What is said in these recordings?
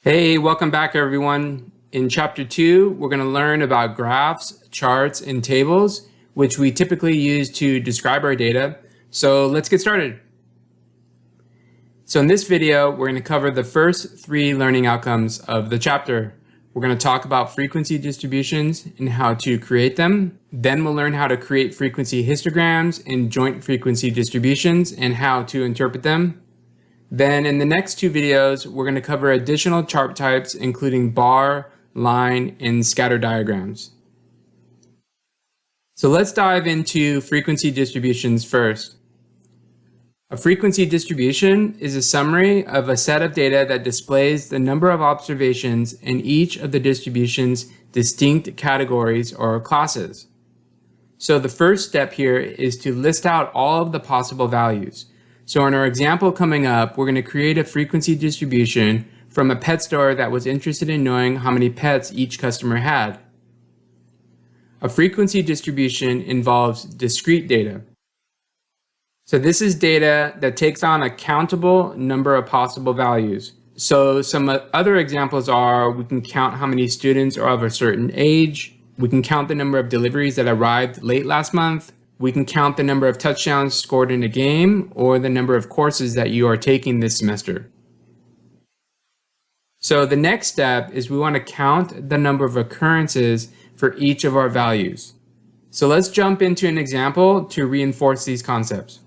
Hey, welcome back everyone. In chapter 2, we're going to learn about graphs, charts, and tables, which we typically use to describe our data. So let's get started. So in this video, we're going to cover the first 3 learning outcomes of the chapter. We're going to talk about frequency distributions and how to create them. Then we'll learn how to create frequency histograms and joint frequency distributions and how to interpret them. Then in the next 2 videos, we're going to cover additional chart types, including bar, line, and scatter diagrams. So let's dive into frequency distributions first. A frequency distribution is a summary of a set of data that displays the number of observations in each of the distribution's distinct categories or classes. So the first step here is to list out all of the possible values. So in our example coming up, we're going to create a frequency distribution from a pet store that was interested in knowing how many pets each customer had. A frequency distribution involves discrete data. So this is data that takes on a countable number of possible values. So some other examples are, we can count how many students are of a certain age. We can count the number of deliveries that arrived late last month. We can count the number of touchdowns scored in a game or the number of courses that you are taking this semester. So the next step is we want to count the number of occurrences for each of our values. So let's jump into an example to reinforce these concepts.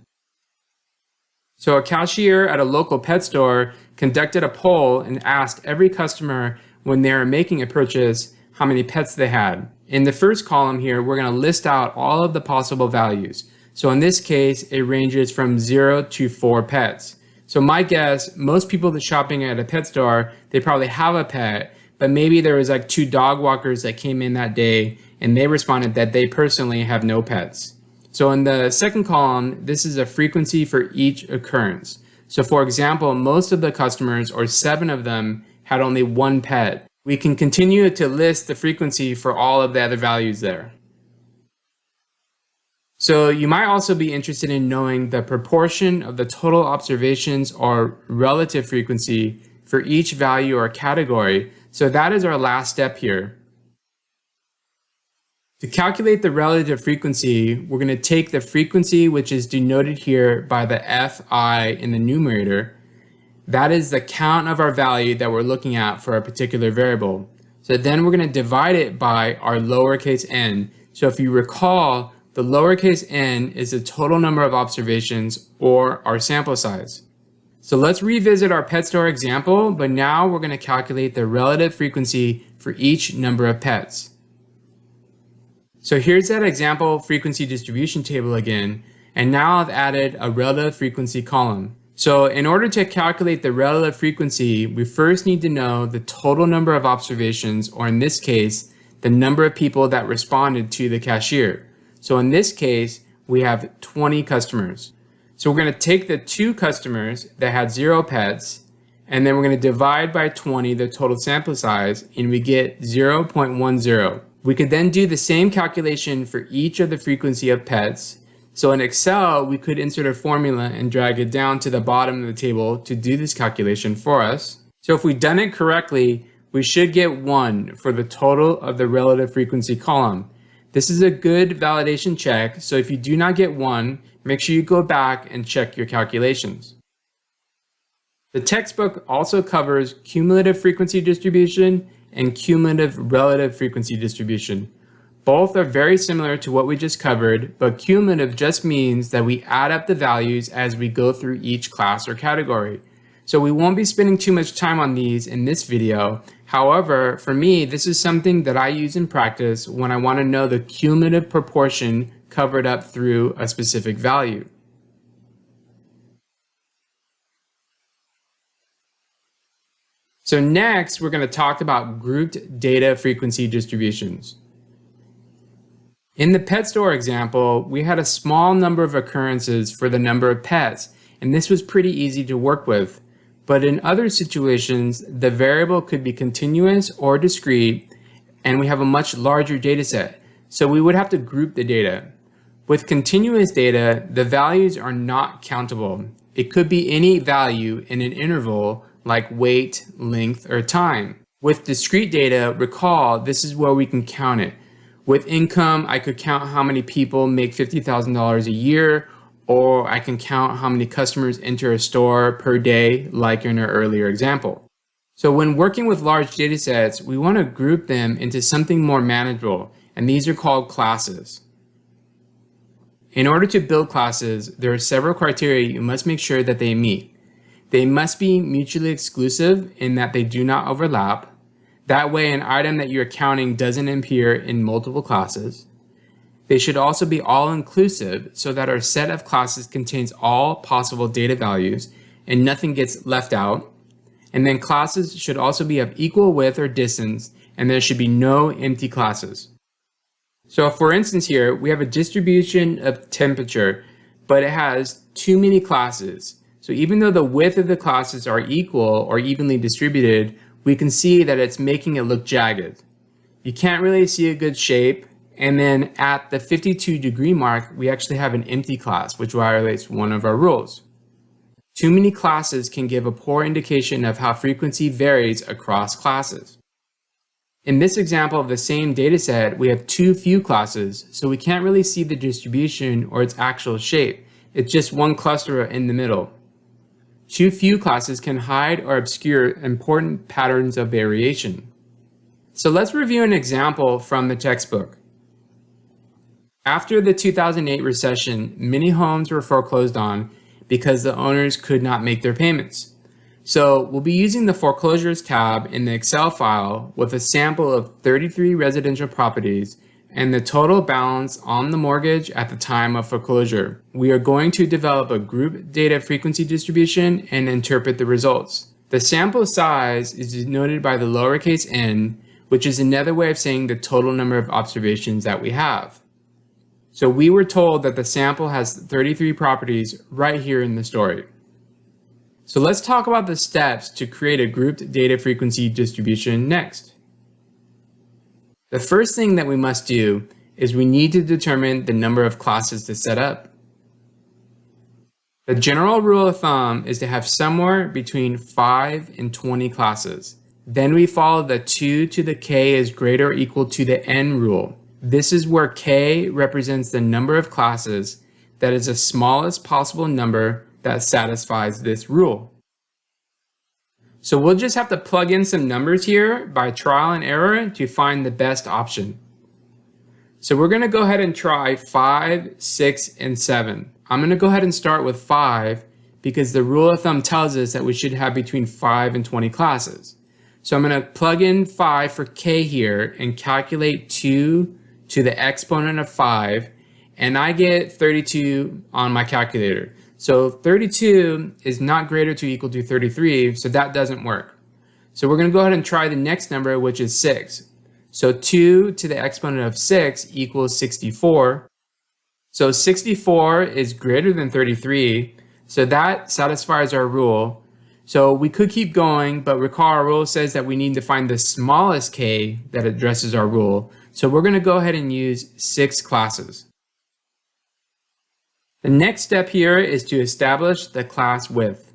So a cashier at a local pet store conducted a poll and asked every customer when they are making a purchase how many pets they had. In the first column here, we're going to list out all of the possible values. So in this case, it ranges from 0 to 4 pets. So my guess, most people that shopping at a pet store, they probably have a pet, but maybe there was like 2 dog walkers that came in that day and they responded that they personally have no pets. So in the second column, this is a frequency for each occurrence. So for example, most of the customers, or 7 of them, had only 1 pet. We can continue to list the frequency for all of the other values there. So you might also be interested in knowing the proportion of the total observations or relative frequency for each value or category. So that is our last step here. To calculate the relative frequency, we're going to take the frequency, which is denoted here by the Fi in the numerator. That is the count of our value that we're looking at for a particular variable. So then we're going to divide it by our lowercase n. So if you recall, the lowercase n is the total number of observations or our sample size. So let's revisit our pet store example, but now we're going to calculate the relative frequency for each number of pets. So here's that example frequency distribution table again, and now I've added a relative frequency column. So in order to calculate the relative frequency, we first need to know the total number of observations, or in this case, the number of people that responded to the cashier. So in this case, we have 20 customers. So we're going to take the 2 customers that had 0 pets, and then we're going to divide by 20 the total sample size, and we get 0.10. We could then do the same calculation for each of the frequency of pets. So in Excel, we could insert a formula and drag it down to the bottom of the table to do this calculation for us. So if we've done it correctly, we should get 1 for the total of the relative frequency column. This is a good validation check, so if you do not get 1, make sure you go back and check your calculations. The textbook also covers cumulative frequency distribution and cumulative relative frequency distribution. Both are very similar to what we just covered, but cumulative just means that we add up the values as we go through each class or category. So we won't be spending too much time on these in this video. However, for me, this is something that I use in practice when I want to know the cumulative proportion covered up through a specific value. So next, we're going to talk about grouped data frequency distributions. In the pet store example, we had a small number of occurrences for the number of pets, and this was pretty easy to work with. But in other situations, the variable could be continuous or discrete, and we have a much larger data set. So we would have to group the data. With continuous data, the values are not countable. It could be any value in an interval, like weight, length, or time. With discrete data, recall this is where we can count it. With income, I could count how many people make $50,000 a year, or I can count how many customers enter a store per day, like in our earlier example. So when working with large data sets, we want to group them into something more manageable, and these are called classes. In order to build classes, there are several criteria you must make sure that they meet. They must be mutually exclusive in that they do not overlap. That way, an item that you're counting doesn't appear in multiple classes. They should also be all-inclusive so that our set of classes contains all possible data values and nothing gets left out. And then classes should also be of equal width or distance, and there should be no empty classes. So for instance here, we have a distribution of temperature, but it has too many classes. So even though the width of the classes are equal or evenly distributed, we can see that it's making it look jagged. You can't really see a good shape. And then at the 52-degree mark, we actually have an empty class, which violates one of our rules. Too many classes can give a poor indication of how frequency varies across classes. In this example of the same dataset, we have too few classes, so we can't really see the distribution or its actual shape. It's just one cluster in the middle. Too few classes can hide or obscure important patterns of variation. So let's review an example from the textbook. After the 2008 recession, many homes were foreclosed on because the owners could not make their payments. So we'll be using the foreclosures tab in the Excel file with a sample of 33 residential properties and the total balance on the mortgage at the time of foreclosure. We are going to develop a group data frequency distribution and interpret the results. The sample size is denoted by the lowercase n, which is another way of saying the total number of observations that we have. So we were told that the sample has 33 properties right here in the story. So let's talk about the steps to create a grouped data frequency distribution next. The first thing that we must do is we need to determine the number of classes to set up. The general rule of thumb is to have somewhere between 5 and 20 classes. Then we follow the 2 to the k is greater or equal to the n rule. This is where k represents the number of classes that is the smallest possible number that satisfies this rule. So we'll just have to plug in some numbers here by trial and error to find the best option. So we're going to go ahead and try 5, 6, and 7. I'm going to go ahead and start with 5 because the rule of thumb tells us that we should have between 5 and 20 classes. So I'm going to plug in 5 for k here and calculate 2 to the exponent of 5, and I get 32 on my calculator. So 32 is not greater to or equal to 33, so that doesn't work. So we're going to go ahead and try the next number, which is 6. So 2 to the exponent of 6 equals 64. So 64 is greater than 33, so that satisfies our rule. So we could keep going, but recall our rule says that we need to find the smallest k that addresses our rule. So we're going to go ahead and use 6 classes. The next step here is to establish the class width.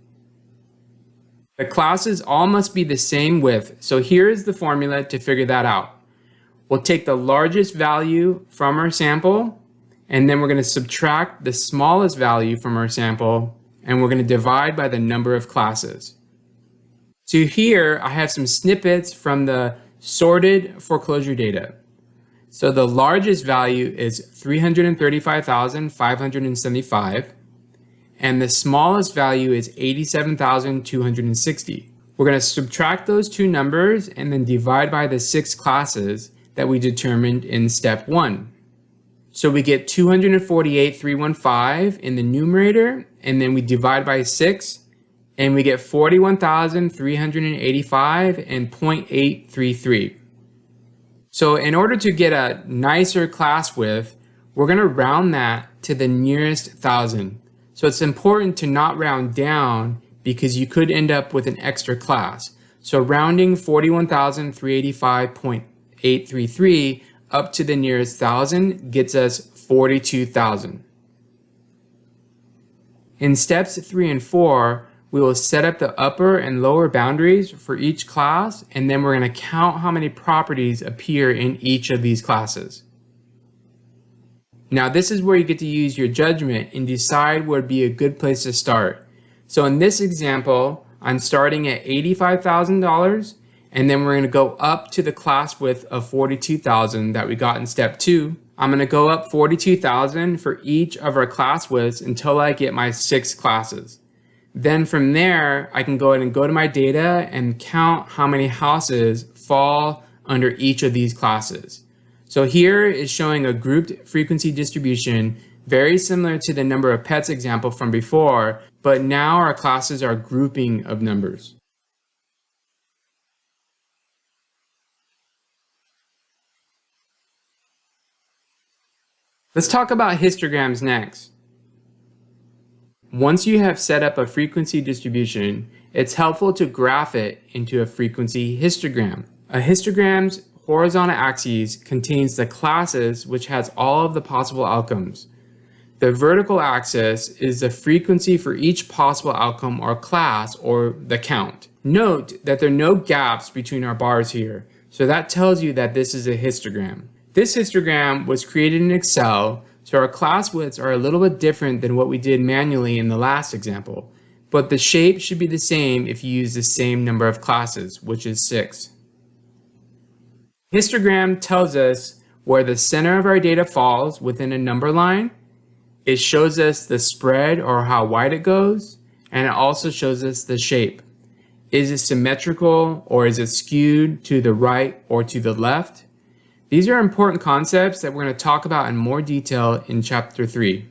The classes all must be the same width, so here is the formula to figure that out. We'll take the largest value from our sample, and then we're going to subtract the smallest value from our sample, and we're going to divide by the number of classes. So here I have some snippets from the sorted foreclosure data. So the largest value is 335,575, and the smallest value is 87,260. We're going to subtract those two numbers and then divide by the 6 classes that we determined in step 1. So we get 248,315 in the numerator, and then we divide by 6, and we get 41,385 and 0.833. So in order to get a nicer class width, we're going to round that to the nearest 1,000. So it's important to not round down because you could end up with an extra class. So rounding 41,385.833 up to the nearest 1,000 gets us 42,000. In steps 3 and 4, we will set up the upper and lower boundaries for each class, and then we're going to count how many properties appear in each of these classes. Now this is where you get to use your judgment and decide where would be a good place to start. So in this example, I'm starting at $85,000, and then we're going to go up to the class width of 42,000 that we got in step 2. I'm going to go up 42,000 for each of our class widths until I get my 6 classes. Then from there, I can go ahead and go to my data and count how many houses fall under each of these classes. So here is showing a grouped frequency distribution, very similar to the number of pets example from before, but now our classes are grouping of numbers. Let's talk about histograms next. Once you have set up a frequency distribution, it's helpful to graph it into a frequency histogram. A histogram's horizontal axis contains the classes, which has all of the possible outcomes. The vertical axis is the frequency for each possible outcome or class, or the count. Note that there are no gaps between our bars here, so that tells you that this is a histogram. This histogram was created in Excel, so our class widths are a little bit different than what we did manually in the last example, but the shape should be the same if you use the same number of classes, which is 6. Histogram tells us where the center of our data falls within a number line. It shows us the spread or how wide it goes, and it also shows us the shape. Is it symmetrical, or is it skewed to the right or to the left? These are important concepts that we're going to talk about in more detail in chapter 3.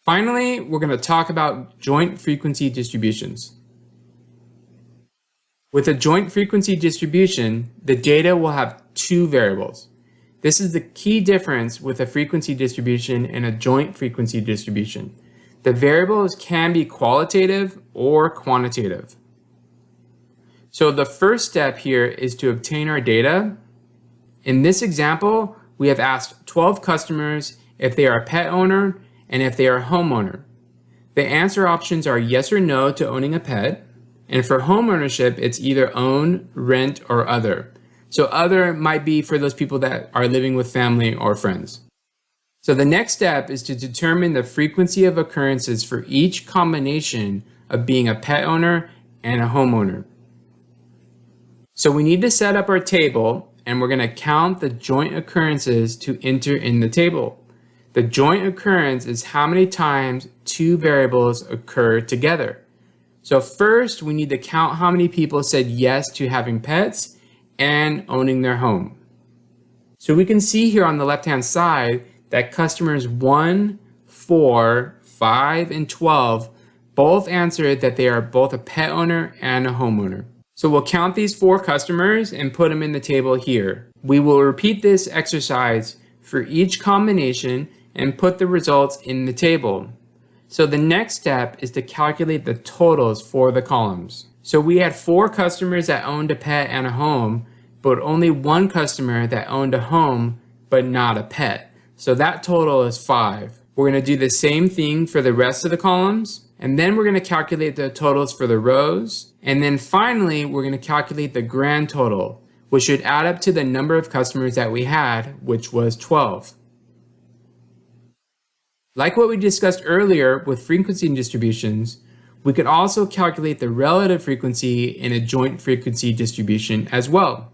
Finally, we're going to talk about joint frequency distributions. With a joint frequency distribution, the data will have 2 variables. This is the key difference with a frequency distribution and a joint frequency distribution. The variables can be qualitative or quantitative. So the first step here is to obtain our data. In this example, we have asked 12 customers if they are a pet owner and if they are a homeowner. The answer options are yes or no to owning a pet. And for home ownership, it's either own, rent, or other. So other might be for those people that are living with family or friends. So the next step is to determine the frequency of occurrences for each combination of being a pet owner and a homeowner. So we need to set up our table, and we're going to count the joint occurrences to enter in the table. The joint occurrence is how many times 2 variables occur together. So first, we need to count how many people said yes to having pets and owning their home. So we can see here on the left-hand side that customers 1, 4, 5, and 12 both answered that they are both a pet owner and a homeowner. So we'll count these 4 customers and put them in the table here. We will repeat this exercise for each combination and put the results in the table. So the next step is to calculate the totals for the columns. So we had 4 customers that owned a pet and a home, but only 1 customer that owned a home but not a pet. So that total is 5. We're going to do the same thing for the rest of the columns, and then we're going to calculate the totals for the rows, and then finally we're going to calculate the grand total, which should add up to the number of customers that we had, which was 12. Like what we discussed earlier with frequency distributions, we could also calculate the relative frequency in a joint frequency distribution as well.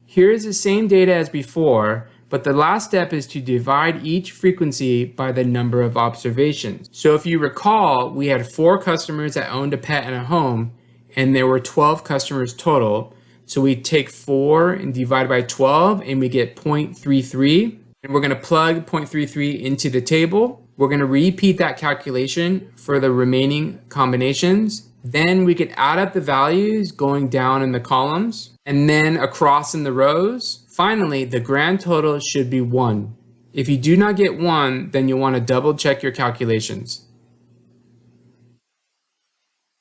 Here is the same data as before, but the last step is to divide each frequency by the number of observations. So if you recall, we had 4 customers that owned a pet and a home, and there were 12 customers total. So we take 4 and divide by 12, and we get 0.33. And we're going to plug 0.33 into the table. We're going to repeat that calculation for the remaining combinations. Then we could add up the values going down in the columns and then across in the rows. Finally, the grand total should be 1. If you do not get 1, then you'll want to double check your calculations.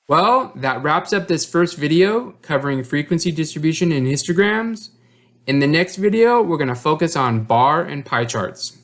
Well, that wraps up this first video covering frequency distribution in histograms. In the next video, we're going to focus on bar and pie charts.